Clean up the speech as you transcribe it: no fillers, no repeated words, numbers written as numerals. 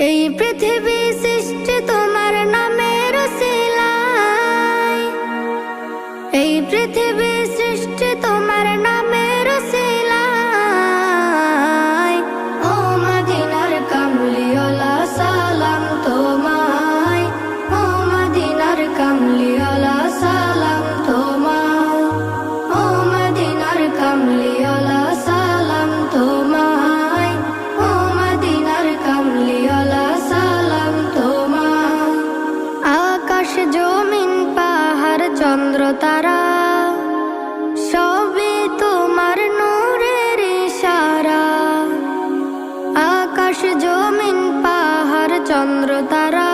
এই পৃথিবী সৃষ্টি তোমার নামের উসিলায়, এই পৃথিবী সৃষ্টি তোমার নামের উসিলায়। ও মদিনার কামলিওয়ালা সালাম তোমায়, ও মদিনার কামলিওয়ালা সালাম তোমায়, ও মদিনার কামলিওয়ালা সালাম তোমায়, ও মদিনার কামলিওয়ালা সালাম তোমায়। আকাশ জমিন পাহাড় চন্দ্র তারা সবই তোমার নূরের ইশারা। আকাশ জমিন পাহাড় চন্দ্র তারা